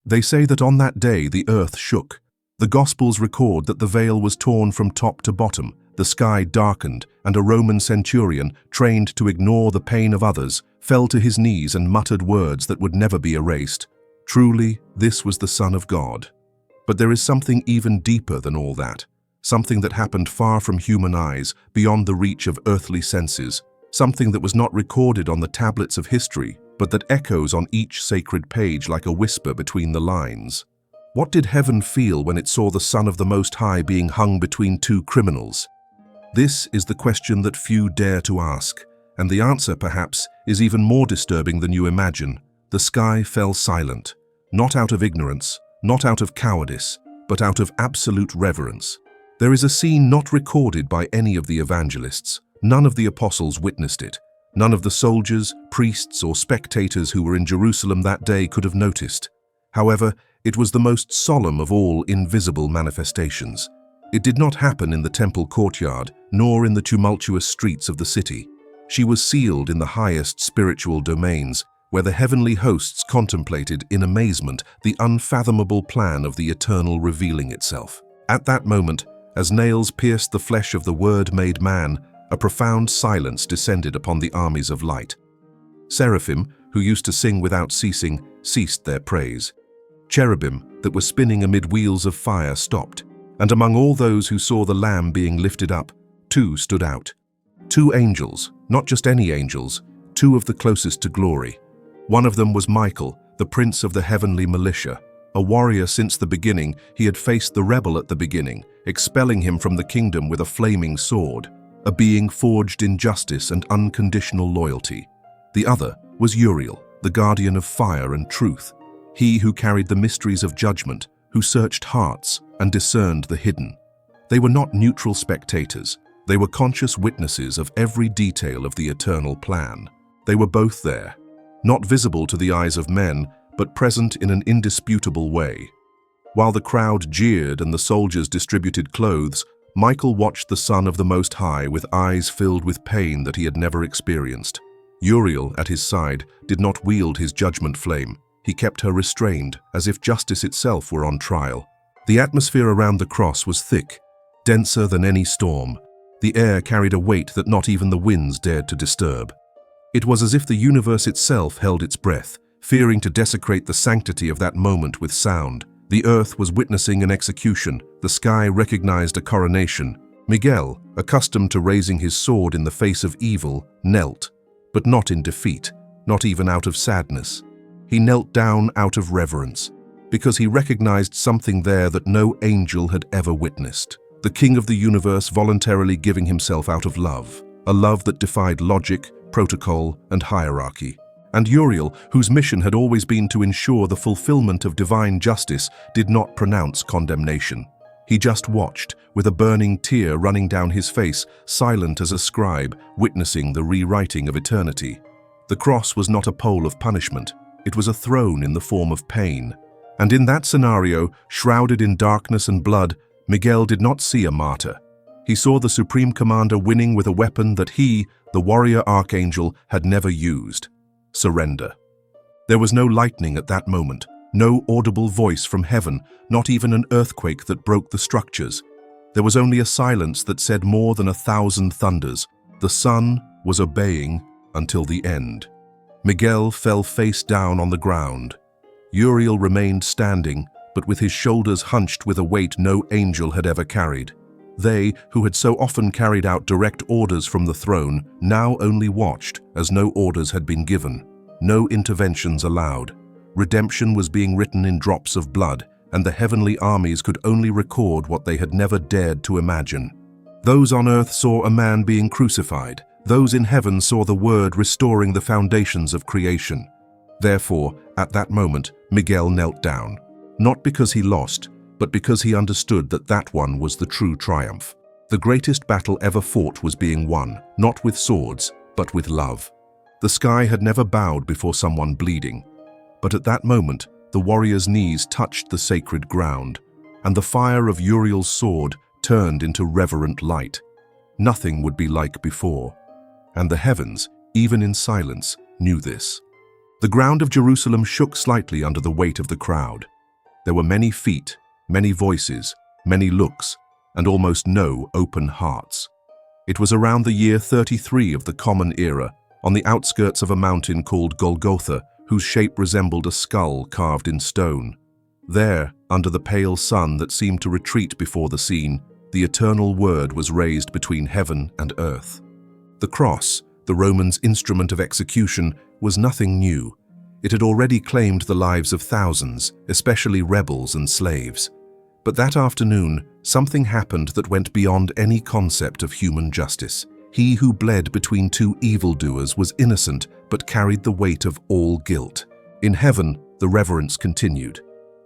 They say that on that day the earth shook. The Gospels record that the veil was torn from top to bottom, the sky darkened, and a Roman centurion, trained to ignore the pain of others, fell to his knees and muttered words that would never be erased. Truly, this was the Son of God. But there is something even deeper than all that. Something that happened far from human eyes, beyond the reach of earthly senses. Something that was not recorded on the tablets of history, but that echoes on each sacred page like a whisper between the lines. What did heaven feel when it saw the Son of the Most High being hung between two criminals? This is the question that few dare to ask, and the answer, perhaps, is even more disturbing than you imagine. The sky fell silent, not out of ignorance, not out of cowardice, but out of absolute reverence. There is a scene not recorded by any of the evangelists. None of the apostles witnessed it. None of the soldiers, priests, or spectators who were in Jerusalem that day could have noticed. However, it was the most solemn of all invisible manifestations. It did not happen in the temple courtyard, nor in the tumultuous streets of the city. She was sealed in the highest spiritual domains, where the heavenly hosts contemplated in amazement the unfathomable plan of the eternal revealing itself. At that moment, as nails pierced the flesh of the Word made man, a profound silence descended upon the armies of light. Seraphim, who used to sing without ceasing, ceased their praise. Cherubim, that were spinning amid wheels of fire, stopped, and among all those who saw the Lamb being lifted up, two stood out. Two angels, not just any angels, two of the closest to glory. One of them was Michael, the prince of the heavenly militia. A warrior since the beginning, he had faced the rebel at the beginning, expelling him from the kingdom with a flaming sword, a being forged in justice and unconditional loyalty. The other was Uriel, the guardian of fire and truth, he who carried the mysteries of judgment, who searched hearts and discerned the hidden. They were not neutral spectators. They were conscious witnesses of every detail of the eternal plan. They were both there, not visible to the eyes of men, but present in an indisputable way. While the crowd jeered and the soldiers distributed clothes, Michael watched the Son of the Most High with eyes filled with pain that he had never experienced. Uriel, at his side, did not wield his judgment flame. He kept her restrained, as if justice itself were on trial. The atmosphere around the cross was thick, denser than any storm. The air carried a weight that not even the winds dared to disturb. It was as if the universe itself held its breath, fearing to desecrate the sanctity of that moment with sound. The earth was witnessing an execution. The sky recognized a coronation. Miguel, accustomed to raising his sword in the face of evil, knelt, but not in defeat, not even out of sadness. He knelt down out of reverence, because he recognized something there that no angel had ever witnessed. The King of the universe voluntarily giving himself out of love, a love that defied logic, protocol, and hierarchy. And Uriel, whose mission had always been to ensure the fulfillment of divine justice, did not pronounce condemnation. He just watched, with a burning tear running down his face, silent as a scribe, witnessing the rewriting of eternity. The cross was not a pole of punishment. It was a throne in the form of pain. And in that scenario, shrouded in darkness and blood, Miguel did not see a martyr. He saw the Supreme Commander winning with a weapon that he, the warrior archangel, had never used: surrender. There was no lightning at that moment, no audible voice from heaven, not even an earthquake that broke the structures. There was only a silence that said more than 1,000 thunders. The Son was obeying until the end. Miguel fell face down on the ground. Uriel remained standing, but with his shoulders hunched with a weight no angel had ever carried. They, who had so often carried out direct orders from the throne, now only watched, as no orders had been given, no interventions allowed. Redemption was being written in drops of blood, and the heavenly armies could only record what they had never dared to imagine. Those on earth saw a man being crucified. Those in heaven saw the Word restoring the foundations of creation. Therefore, at that moment, Miguel knelt down, not because he lost, but because he understood that that one was the true triumph. The greatest battle ever fought was being won, not with swords, but with love. The sky had never bowed before someone bleeding. But at that moment, the warrior's knees touched the sacred ground, and the fire of Uriel's sword turned into reverent light. Nothing would be like before. And the heavens, even in silence, knew this. The ground of Jerusalem shook slightly under the weight of the crowd. There were many feet, many voices, many looks, and almost no open hearts. It was around the year 33 of the Common Era, on the outskirts of a mountain called Golgotha, whose shape resembled a skull carved in stone. There, under the pale sun that seemed to retreat before the scene, the eternal word was raised between heaven and earth. The cross, the Romans' instrument of execution, was nothing new. It had already claimed the lives of thousands, especially rebels and slaves. But that afternoon, something happened that went beyond any concept of human justice. He who bled between two evildoers was innocent, but carried the weight of all guilt. In heaven, the reverence continued.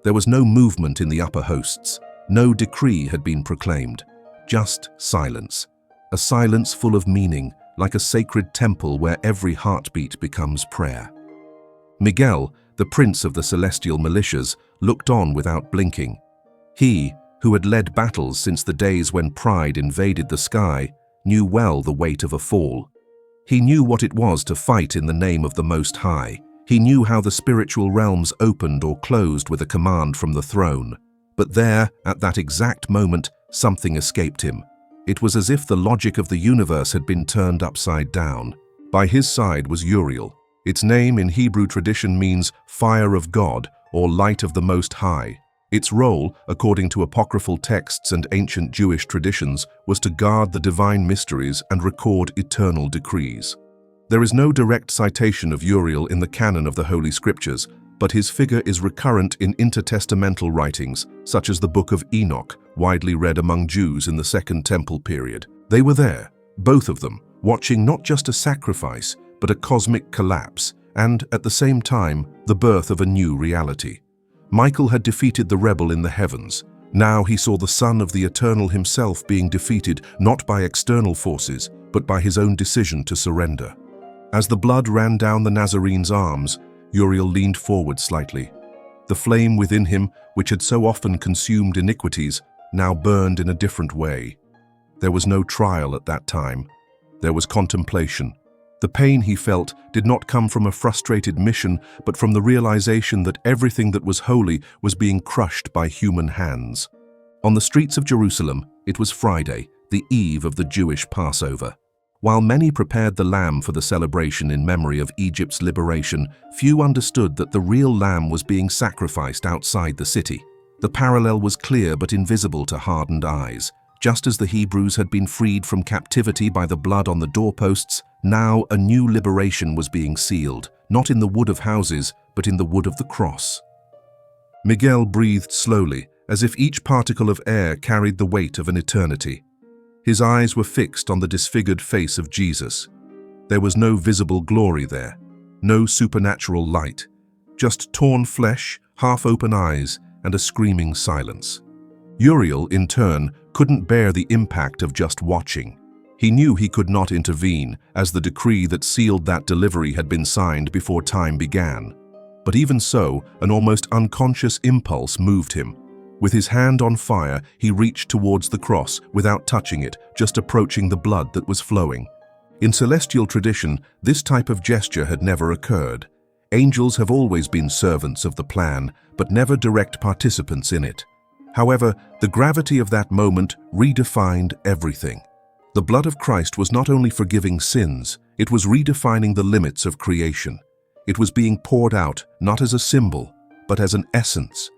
There was no movement in the upper hosts. No decree had been proclaimed. Just silence. A silence full of meaning, like a sacred temple where every heartbeat becomes prayer. Miguel, the prince of the celestial militias, looked on without blinking. He, who had led battles since the days when pride invaded the sky, knew well the weight of a fall. He knew what it was to fight in the name of the Most High. He knew how the spiritual realms opened or closed with a command from the throne. But there, at that exact moment, something escaped him. It was as if the logic of the universe had been turned upside down. By his side was Uriel. Its name in Hebrew tradition means fire of God or light of the Most High. Its role, according to apocryphal texts and ancient Jewish traditions, was to guard the divine mysteries and record eternal decrees. There is no direct citation of Uriel in the canon of the Holy Scriptures, but his figure is recurrent in intertestamental writings, such as the Book of Enoch, widely read among Jews in the Second Temple period. They were there, both of them, watching not just a sacrifice, but a cosmic collapse, and, at the same time, the birth of a new reality. Michael had defeated the rebel in the heavens. Now he saw the Son of the Eternal himself being defeated not by external forces, but by his own decision to surrender. As the blood ran down the Nazarene's arms, Uriel leaned forward slightly. The flame within him, which had so often consumed iniquities, now burned in a different way. There was no trial at that time. There was contemplation. The pain he felt did not come from a frustrated mission, but from the realization that everything that was holy was being crushed by human hands. On the streets of Jerusalem, it was Friday, the eve of the Jewish Passover. While many prepared the lamb for the celebration in memory of Egypt's liberation, few understood that the real lamb was being sacrificed outside the city. The parallel was clear but invisible to hardened eyes. Just as the Hebrews had been freed from captivity by the blood on the doorposts, now a new liberation was being sealed, not in the wood of houses, but in the wood of the cross. Miguel breathed slowly, as if each particle of air carried the weight of an eternity. His eyes were fixed on the disfigured face of Jesus. There was no visible glory there, no supernatural light, just torn flesh, half-open eyes, and a screaming silence. Uriel, in turn, couldn't bear the impact of just watching. He knew he could not intervene, as the decree that sealed that delivery had been signed before time began. But even so, an almost unconscious impulse moved him. With his hand on fire, he reached towards the cross without touching it, just approaching the blood that was flowing. In celestial tradition, this type of gesture had never occurred. Angels have always been servants of the plan, but never direct participants in it. However, the gravity of that moment redefined everything. The blood of Christ was not only forgiving sins, it was redefining the limits of creation. It was being poured out, not as a symbol, but as an essence.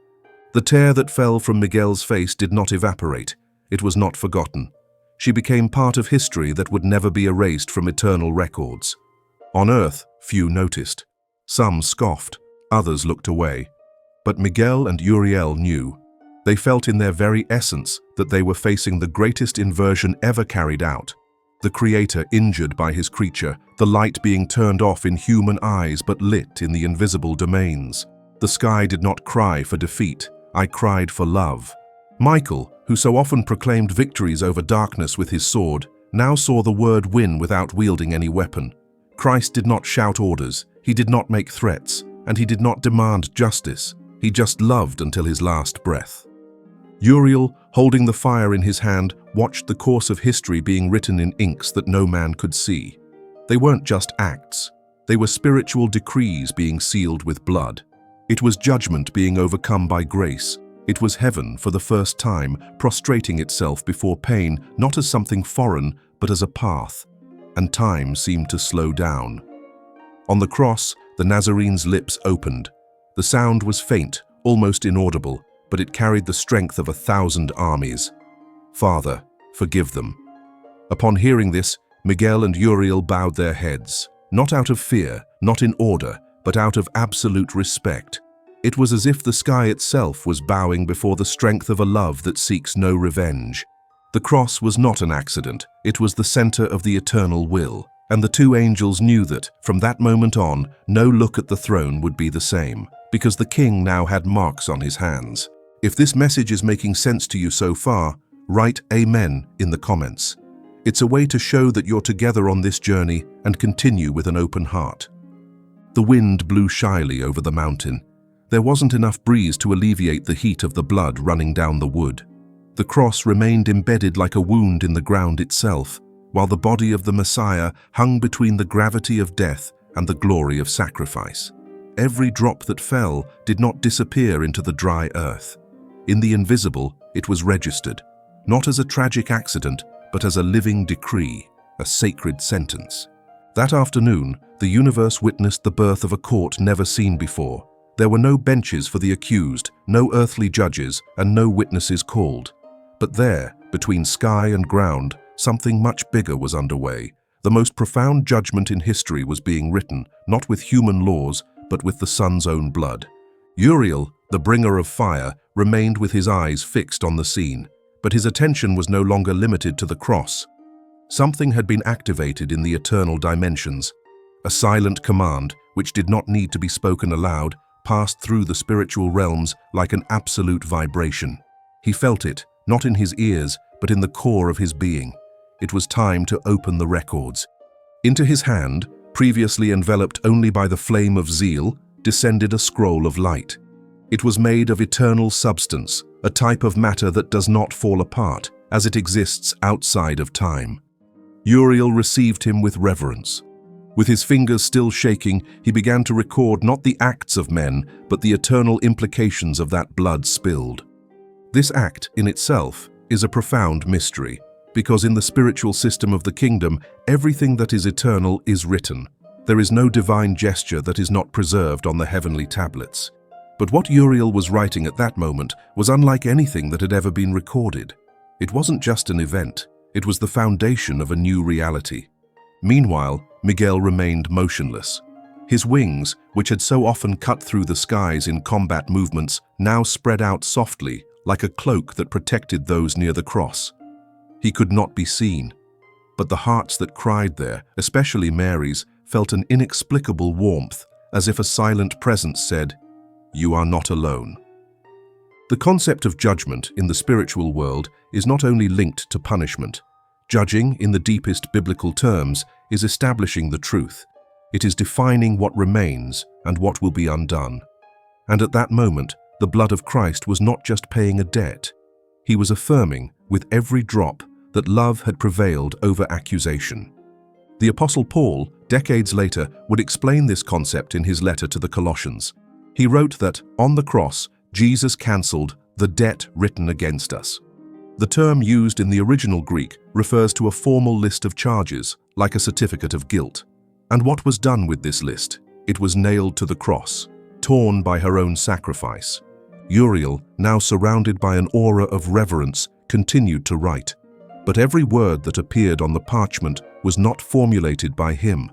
The tear that fell from Miguel's face did not evaporate. It was not forgotten. She became part of history that would never be erased from eternal records. On earth, few noticed. Some scoffed, others looked away. But Miguel and Uriel knew. They felt in their very essence that they were facing the greatest inversion ever carried out. The Creator injured by his creature, the light being turned off in human eyes but lit in the invisible domains. The sky did not cry for defeat. I cried for love. Michael, who so often proclaimed victories over darkness with his sword, now saw the word win without wielding any weapon. Christ did not shout orders, he did not make threats, and he did not demand justice. He just loved until his last breath. Uriel, holding the fire in his hand, watched the course of history being written in inks that no man could see. They weren't just acts. They were spiritual decrees being sealed with blood. It was judgment being overcome by grace. It was heaven for the first time, prostrating itself before pain, not as something foreign, but as a path. And time seemed to slow down. On the cross, the Nazarene's lips opened. The sound was faint, almost inaudible, but it carried the strength of 1,000 armies. "Father, forgive them." Upon hearing this, Miguel and Uriel bowed their heads, not out of fear, not in order, but out of absolute respect. It was as if the sky itself was bowing before the strength of a love that seeks no revenge. The cross was not an accident, it was the center of the eternal will, and the two angels knew that, from that moment on, no look at the throne would be the same, because the king now had marks on his hands. If this message is making sense to you so far, write Amen in the comments. It's a way to show that you're together on this journey and continue with an open heart. The wind blew shyly over the mountain. There wasn't enough breeze to alleviate the heat of the blood running down the wood. The cross remained embedded like a wound in the ground itself, while the body of the Messiah hung between the gravity of death and the glory of sacrifice. Every drop that fell did not disappear into the dry earth. In the invisible, it was registered, not as a tragic accident, but as a living decree, a sacred sentence. That afternoon, the universe witnessed the birth of a court never seen before. There were no benches for the accused, no earthly judges, and no witnesses called. But there, between sky and ground, something much bigger was underway. The most profound judgment in history was being written, not with human laws, but with the Son's own blood. Uriel, the bringer of fire, remained with his eyes fixed on the scene, but his attention was no longer limited to the cross. Something had been activated in the eternal dimensions. A silent command, which did not need to be spoken aloud, passed through the spiritual realms like an absolute vibration. He felt it, not in his ears, but in the core of his being. It was time to open the records. Into his hand, previously enveloped only by the flame of zeal, descended a scroll of light. It was made of eternal substance, a type of matter that does not fall apart, as it exists outside of time. Uriel received him with reverence. With his fingers still shaking, he began to record not the acts of men, but the eternal implications of that blood spilled. This act, in itself, is a profound mystery, because in the spiritual system of the kingdom, everything that is eternal is written. There is no divine gesture that is not preserved on the heavenly tablets. But what Uriel was writing at that moment was unlike anything that had ever been recorded. It wasn't just an event, it was the foundation of a new reality. Meanwhile, Miguel remained motionless. His wings, which had so often cut through the skies in combat movements, now spread out softly, like a cloak that protected those near the cross. He could not be seen, but the hearts that cried there, especially Mary's, felt an inexplicable warmth, as if a silent presence said, "You are not alone." The concept of judgment in the spiritual world is not only linked to punishment. Judging, in the deepest biblical terms, is establishing the truth. It is defining what remains and what will be undone. And at that moment, the blood of Christ was not just paying a debt. He was affirming, with every drop, that love had prevailed over accusation. The Apostle Paul, decades later, would explain this concept in his letter to the Colossians. He wrote that, on the cross, Jesus cancelled the debt written against us. The term used in the original Greek refers to a formal list of charges, like a certificate of guilt. And what was done with this list? It was nailed to the cross, torn by her own sacrifice. Uriel, now surrounded by an aura of reverence, continued to write. But every word that appeared on the parchment was not formulated by him.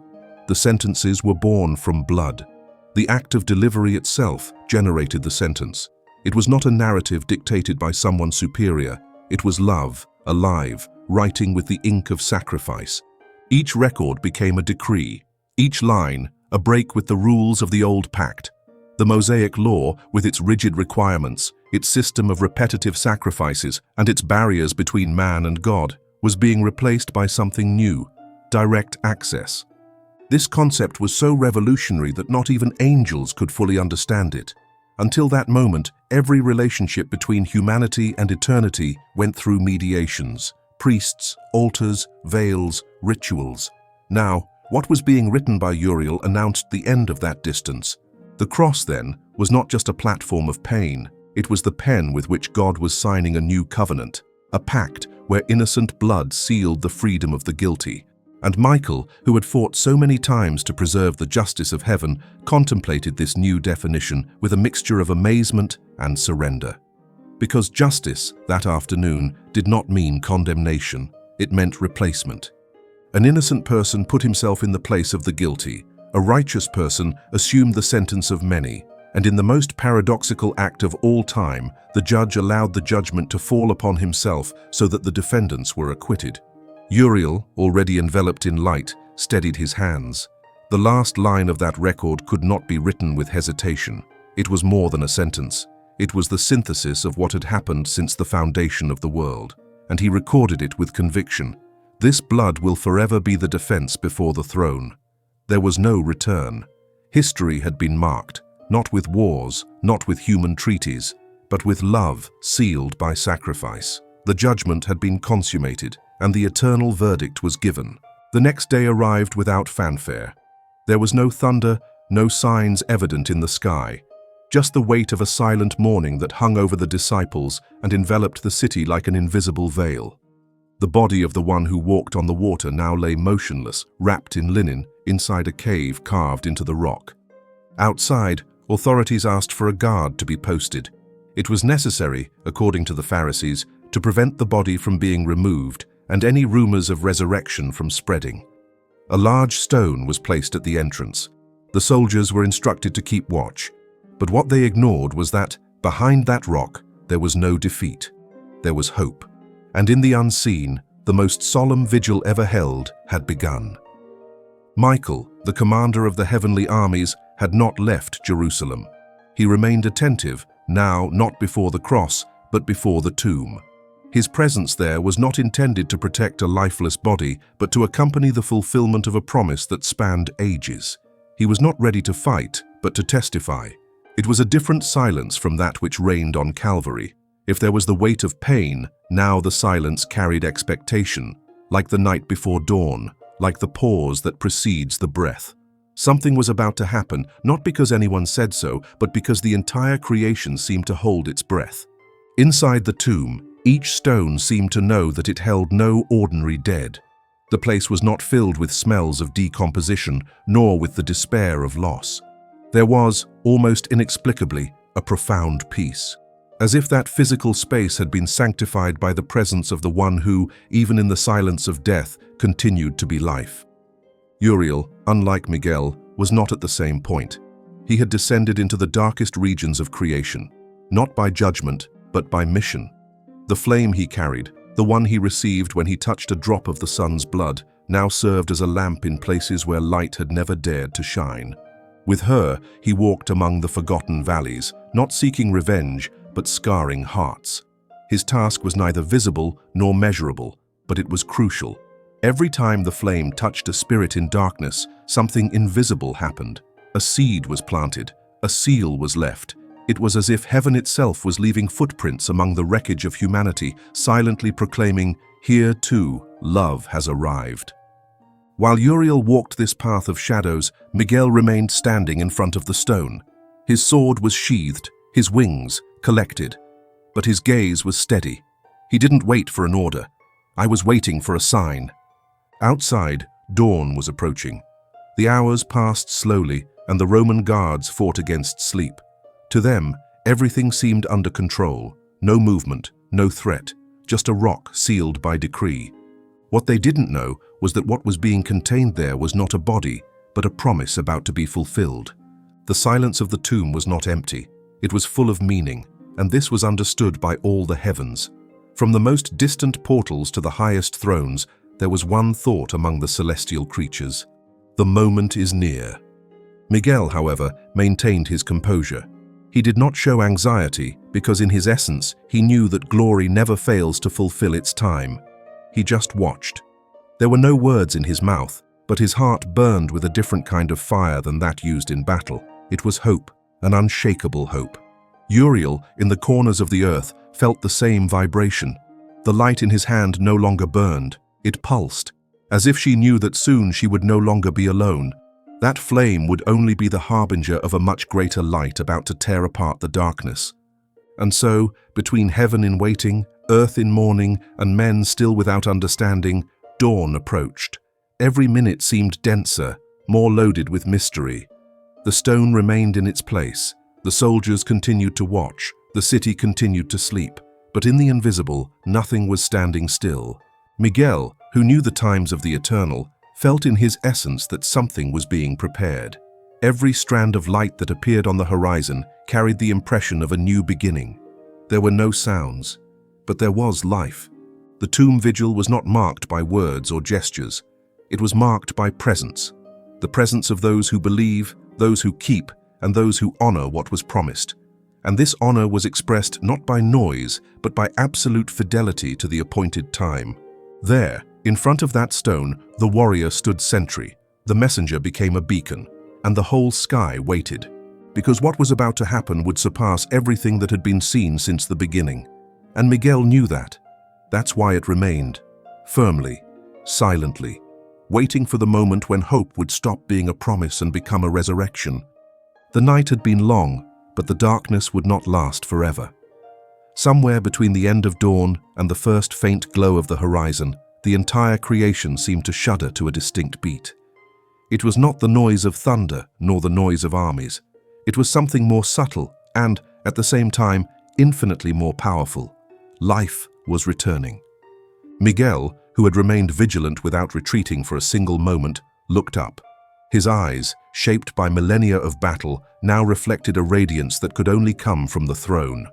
The sentences were born from blood. The act of delivery itself generated the sentence. It was not a narrative dictated by someone superior. It was love, alive, writing with the ink of sacrifice. Each record became a decree. Each line, a break with the rules of the old pact. The Mosaic law, with its rigid requirements, its system of repetitive sacrifices, and its barriers between man and God, was being replaced by something new, direct access. This concept was so revolutionary that not even angels could fully understand it. Until that moment, every relationship between humanity and eternity went through mediations, priests, altars, veils, rituals. Now, what was being written by Uriel announced the end of that distance. The cross, then, was not just a platform of pain. It was the pen with which God was signing a new covenant, a pact where innocent blood sealed the freedom of the guilty. And Michael, who had fought so many times to preserve the justice of heaven, contemplated this new definition with a mixture of amazement and surrender. Because justice, that afternoon, did not mean condemnation, it meant replacement. An innocent person put himself in the place of the guilty. A righteous person assumed the sentence of many. And in the most paradoxical act of all time, the judge allowed the judgment to fall upon himself so that the defendants were acquitted. Uriel, already enveloped in light, steadied his hands. The last line of that record could not be written with hesitation. It was more than a sentence. It was the synthesis of what had happened since the foundation of the world. And he recorded it with conviction. This blood will forever be the defense before the throne. There was no return. History had been marked, not with wars, not with human treaties, but with love sealed by sacrifice. The judgment had been consummated, and the eternal verdict was given. The next day arrived without fanfare. There was no thunder, no signs evident in the sky, just the weight of a silent morning that hung over the disciples and enveloped the city like an invisible veil. The body of the one who walked on the water now lay motionless, wrapped in linen, inside a cave carved into the rock. Outside, authorities asked for a guard to be posted. It was necessary, according to the Pharisees, to prevent the body from being removed and any rumors of resurrection from spreading. A large stone was placed at the entrance. The soldiers were instructed to keep watch. But what they ignored was that, behind that rock, there was no defeat. There was hope. And in the unseen, the most solemn vigil ever held had begun. Michael, the commander of the heavenly armies, had not left Jerusalem. He remained attentive, now not before the cross, but before the tomb. His presence there was not intended to protect a lifeless body, but to accompany the fulfillment of a promise that spanned ages. He was not ready to fight, but to testify. It was a different silence from that which reigned on Calvary. If there was the weight of pain, now the silence carried expectation, like the night before dawn, like the pause that precedes the breath. Something was about to happen, not because anyone said so, but because the entire creation seemed to hold its breath. Inside the tomb, each stone seemed to know that it held no ordinary dead. The place was not filled with smells of decomposition, nor with the despair of loss. There was, almost inexplicably, a profound peace, as if that physical space had been sanctified by the presence of the one who, even in the silence of death, continued to be life. Uriel, unlike Miguel, was not at the same point. He had descended into the darkest regions of creation, not by judgment, but by mission. The flame he carried, the one he received when he touched a drop of the sun's blood, now served as a lamp in places where light had never dared to shine. With her, he walked among the forgotten valleys, not seeking revenge, but scarring hearts. His task was neither visible nor measurable, but it was crucial. Every time the flame touched a spirit in darkness, something invisible happened. A seed was planted, a seal was left. It was as if heaven itself was leaving footprints among the wreckage of humanity, silently proclaiming, "Here too, love has arrived." While Uriel walked this path of shadows, Miguel remained standing in front of the stone. His sword was sheathed, his wings collected, but his gaze was steady. He didn't wait for an order. I was waiting for a sign. Outside, dawn was approaching. The hours passed slowly, and the Roman guards fought against sleep. To them, everything seemed under control. No movement, no threat, just a rock sealed by decree. What they didn't know was that what was being contained there was not a body, but a promise about to be fulfilled. The silence of the tomb was not empty. It was full of meaning, and this was understood by all the heavens. From the most distant portals to the highest thrones, there was one thought among the celestial creatures: the moment is near. Miguel, however, maintained his composure. He did not show anxiety because in his essence he knew that glory never fails to fulfill its time. He just watched. There were no words in his mouth, but his heart burned with a different kind of fire than that used in battle. It was hope, an unshakable hope. Uriel, in the corners of the earth, felt the same vibration. The light in his hand no longer burned. It pulsed, as if she knew that soon she would no longer be alone. That flame would only be the harbinger of a much greater light about to tear apart the darkness. And so, between heaven in waiting, earth in mourning, and men still without understanding, dawn approached. Every minute seemed denser, more loaded with mystery. The stone remained in its place. The soldiers continued to watch. The city continued to sleep. But in the invisible, nothing was standing still. Miguel, who knew the times of the eternal, felt in his essence that something was being prepared. Every strand of light that appeared on the horizon carried the impression of a new beginning. There were no sounds, but there was life. The tomb vigil was not marked by words or gestures. It was marked by presence. The presence of those who believe, those who keep, and those who honor what was promised. And this honor was expressed not by noise, but by absolute fidelity to the appointed time. There, in front of that stone, the warrior stood sentry. The messenger became a beacon, and the whole sky waited. Because what was about to happen would surpass everything that had been seen since the beginning. And Miguel knew that. That's why it remained, firmly, silently, waiting for the moment when hope would stop being a promise and become a resurrection. The night had been long, but the darkness would not last forever. Somewhere between the end of dawn and the first faint glow of the horizon, the entire creation seemed to shudder to a distinct beat. It was not the noise of thunder nor the noise of armies. It was something more subtle and, at the same time, infinitely more powerful. Life was returning. Miguel, who had remained vigilant without retreating for a single moment, looked up. His eyes, shaped by millennia of battle, now reflected a radiance that could only come from the throne.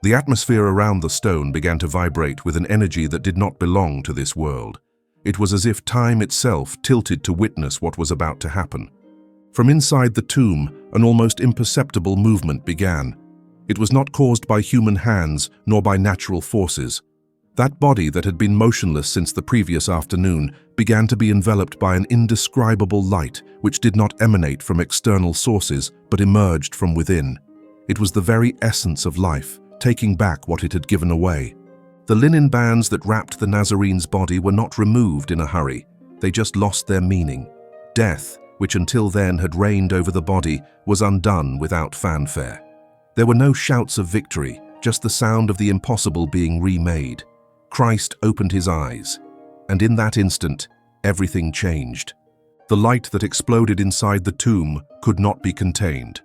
The atmosphere around the stone began to vibrate with an energy that did not belong to this world. It was as if time itself tilted to witness what was about to happen. From inside the tomb, an almost imperceptible movement began. It was not caused by human hands nor by natural forces. That body that had been motionless since the previous afternoon began to be enveloped by an indescribable light which did not emanate from external sources but emerged from within. It was the very essence of life, taking back what it had given away. The linen bands that wrapped the Nazarene's body were not removed in a hurry. They just lost their meaning. Death, which until then had reigned over the body, was undone without fanfare. There were no shouts of victory, just the sound of the impossible being remade. Christ opened his eyes, and in that instant, everything changed. The light that exploded inside the tomb could not be contained.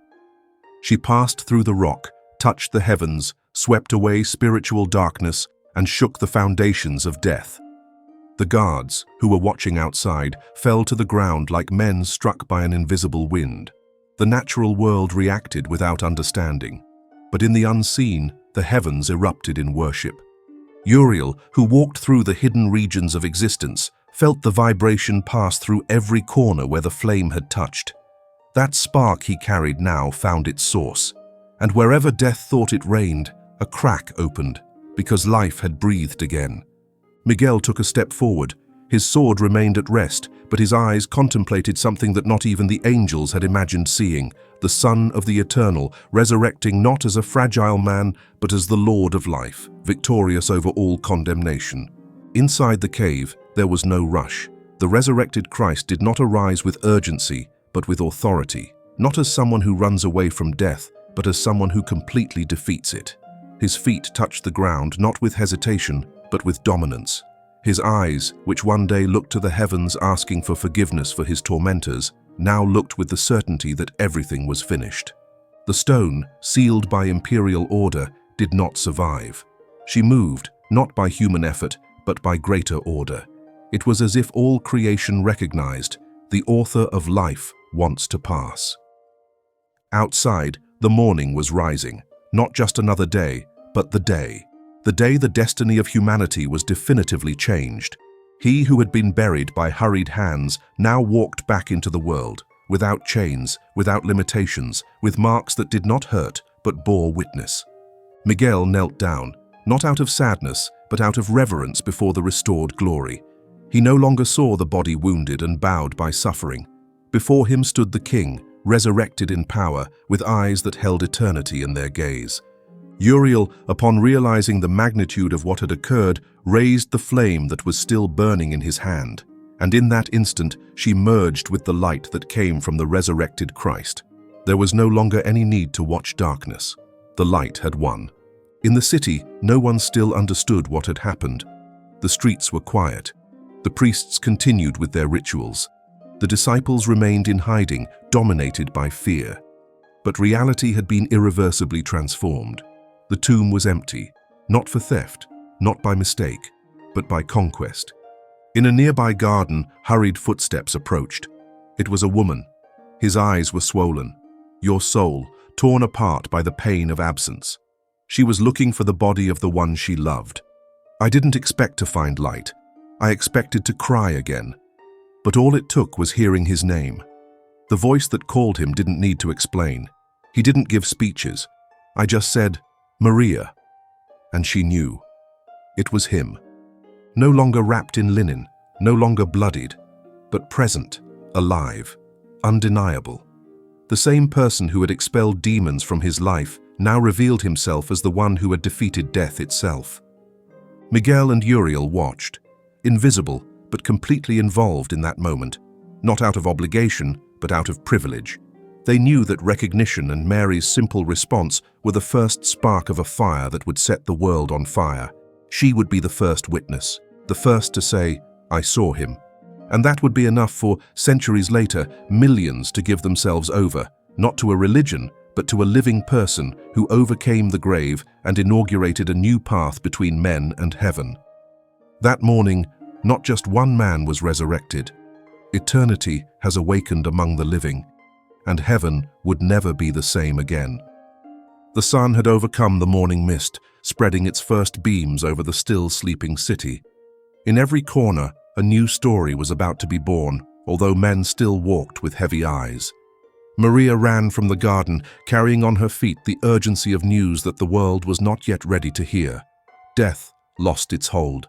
She passed through the rock, touched the heavens, swept away spiritual darkness, and shook the foundations of death. The guards, who were watching outside, fell to the ground like men struck by an invisible wind. The natural world reacted without understanding, but in the unseen, the heavens erupted in worship. Uriel, who walked through the hidden regions of existence, felt the vibration pass through every corner where the flame had touched. That spark he carried now found its source, and wherever death thought it reigned, a crack opened, because life had breathed again. Miguel took a step forward. His sword remained at rest, but his eyes contemplated something that not even the angels had imagined seeing, the Son of the Eternal, resurrecting not as a fragile man, but as the Lord of life, victorious over all condemnation. Inside the cave, there was no rush. The resurrected Christ did not arise with urgency, but with authority, not as someone who runs away from death, but as someone who completely defeats it. His feet touched the ground not with hesitation, but with dominance. His eyes, which one day looked to the heavens asking for forgiveness for his tormentors, now looked with the certainty that everything was finished. The stone, sealed by imperial order, did not survive. She moved, not by human effort, but by greater order. It was as if all creation recognized, the author of life wants to pass. Outside, the morning was rising, not just another day, but the day. The day the destiny of humanity was definitively changed. He who had been buried by hurried hands now walked back into the world, without chains, without limitations, with marks that did not hurt, but bore witness. Miguel knelt down, not out of sadness, but out of reverence before the restored glory. He no longer saw the body wounded and bowed by suffering. Before him stood the King, resurrected in power, with eyes that held eternity in their gaze. Uriel, upon realizing the magnitude of what had occurred, raised the flame that was still burning in his hand. and in that instant she merged with the light that came from the resurrected Christ. There was no longer any need to watch darkness. The light had won. In the city, no one still understood what had happened. The streets were quiet. The priests continued with their rituals. The disciples remained in hiding, dominated by fear. But reality had been irreversibly transformed. The tomb was empty, not for theft, not by mistake, but by conquest. In a nearby garden, hurried footsteps approached. It was a woman. His eyes were swollen. Your soul, torn apart by the pain of absence. She was looking for the body of the one she loved. I didn't expect to find light. I expected to cry again. But all it took was hearing his name. The voice that called him didn't need to explain. He didn't give speeches. I just said, "Maria." And she knew. It was him. No longer wrapped in linen, no longer bloodied, but present, alive, undeniable. The same person who had expelled demons from his life now revealed himself as the one who had defeated death itself. Miguel and Uriel watched, invisible but completely involved in that moment, not out of obligation, but out of privilege. They knew that recognition and Mary's simple response were the first spark of a fire that would set the world on fire. She would be the first witness, the first to say, "I saw him." And that would be enough for, centuries later, millions to give themselves over, not to a religion, but to a living person who overcame the grave and inaugurated a new path between men and heaven. That morning, not just one man was resurrected. Eternity has awakened among the living, and heaven would never be the same again. The sun had overcome the morning mist, spreading its first beams over the still sleeping city. In every corner, a new story was about to be born, although men still walked with heavy eyes. Maria ran from the garden, carrying on her feet the urgency of news that the world was not yet ready to hear. Death lost its hold.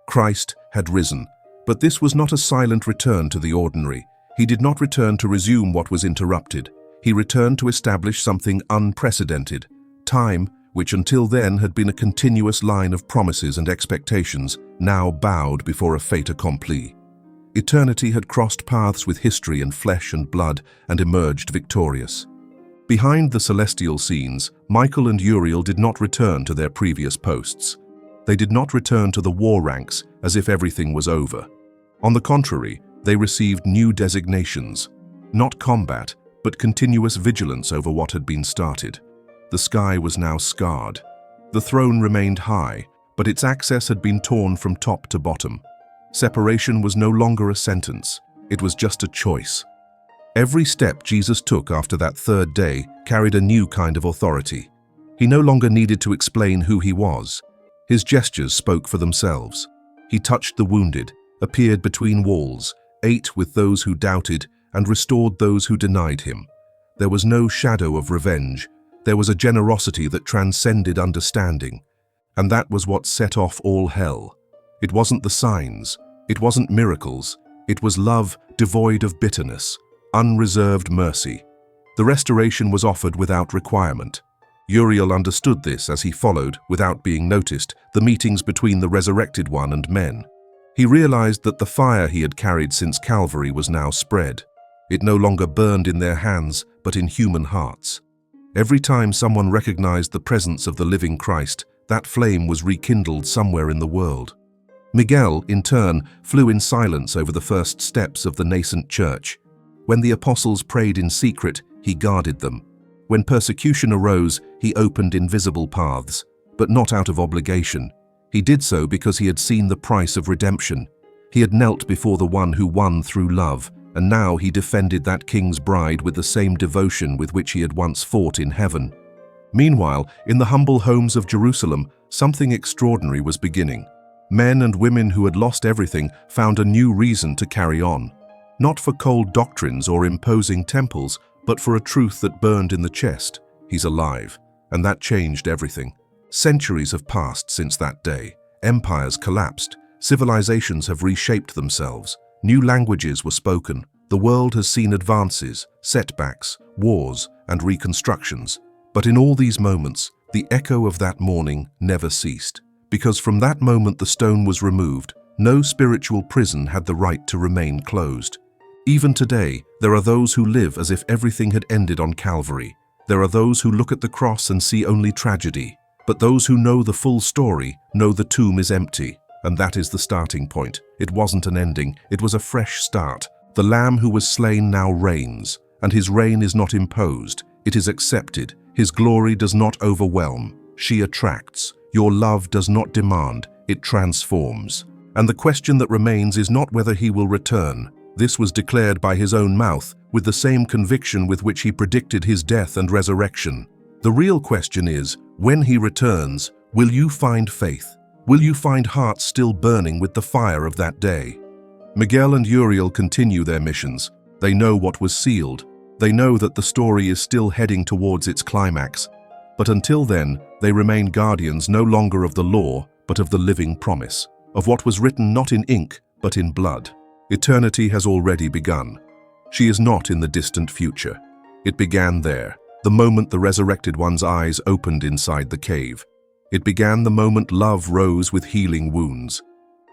Christ had risen, but this was not a silent return to the ordinary. He did not return to resume what was interrupted. He returned to establish something unprecedented. Time, which until then had been a continuous line of promises and expectations, now bowed before a fait accompli. Eternity had crossed paths with history and flesh and blood and emerged victorious. Behind the celestial scenes, Michael and Uriel did not return to their previous posts. They did not return to the war ranks as if everything was over. On the contrary, they received new designations. Not combat, but continuous vigilance over what had been started. The sky was now scarred. The throne remained high, but its access had been torn from top to bottom. Separation was no longer a sentence, it was just a choice. Every step Jesus took after that third day carried a new kind of authority. He no longer needed to explain who he was. His gestures spoke for themselves. He touched the wounded, appeared between walls, ate with those who doubted, and restored those who denied him. There was no shadow of revenge. There was a generosity that transcended understanding. And that was what set off all hell. It wasn't the signs. It wasn't miracles. It was love devoid of bitterness, unreserved mercy. The restoration was offered without requirement. Uriel understood this as he followed, without being noticed, the meetings between the resurrected one and men. He realized that the fire he had carried since Calvary was now spread. It no longer burned in their hands, but in human hearts. Every time someone recognized the presence of the living Christ, that flame was rekindled somewhere in the world. Miguel, in turn, flew in silence over the first steps of the nascent church. When the apostles prayed in secret, he guarded them. When persecution arose, he opened invisible paths, but not out of obligation. He did so because he had seen the price of redemption. He had knelt before the one who won through love, and now he defended that king's bride with the same devotion with which he had once fought in heaven. Meanwhile, in the humble homes of Jerusalem, something extraordinary was beginning. Men and women who had lost everything found a new reason to carry on. Not for cold doctrines or imposing temples, but for a truth that burned in the chest. He's alive. And that changed everything. Centuries have passed since that day. Empires collapsed. Civilizations have reshaped themselves. New languages were spoken. The world has seen advances, setbacks, wars, and reconstructions. But in all these moments, the echo of that morning never ceased. Because from that moment the stone was removed, No spiritual prison had the right to remain closed. Even today, there are those who live as if everything had ended on Calvary. There are those who look at the cross and see only tragedy. But those who know the full story know the tomb is empty. And that is the starting point. It wasn't an ending, it was a fresh start. The Lamb who was slain now reigns, and his reign is not imposed, it is accepted. His glory does not overwhelm, she attracts. Your love does not demand, it transforms. And the question that remains is not whether he will return. This was declared by his own mouth, with the same conviction with which he predicted his death and resurrection. The real question is, when he returns, will you find faith? Will you find hearts still burning with the fire of that day? Miguel and Uriel continue their missions. They know what was sealed. They know that the story is still heading towards its climax. But until then, they remain guardians no longer of the law, but of the living promise, of what was written not in ink, but in blood. Eternity has already begun. She is not in the distant future. It began there, the moment the resurrected one's eyes opened inside the cave. It began the moment love rose with healing wounds.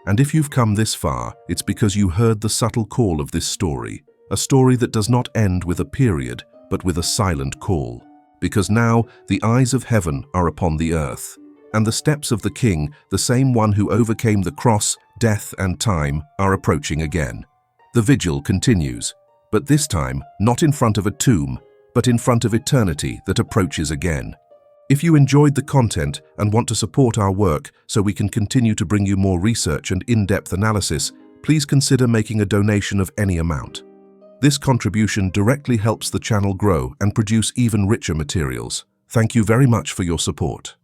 And if you've come this far, it's because you heard the subtle call of this story, a story that does not end with a period, but with a silent call. Because now the eyes of heaven are upon the earth, and the steps of the King, the same one who overcame the cross, death, and time, are approaching again. The vigil continues, but this time not in front of a tomb, but in front of eternity that approaches again. If you enjoyed the content and want to support our work so we can continue to bring you more research and in-depth analysis, please consider making a donation of any amount. This contribution directly helps the channel grow and produce even richer materials. Thank you very much for your support.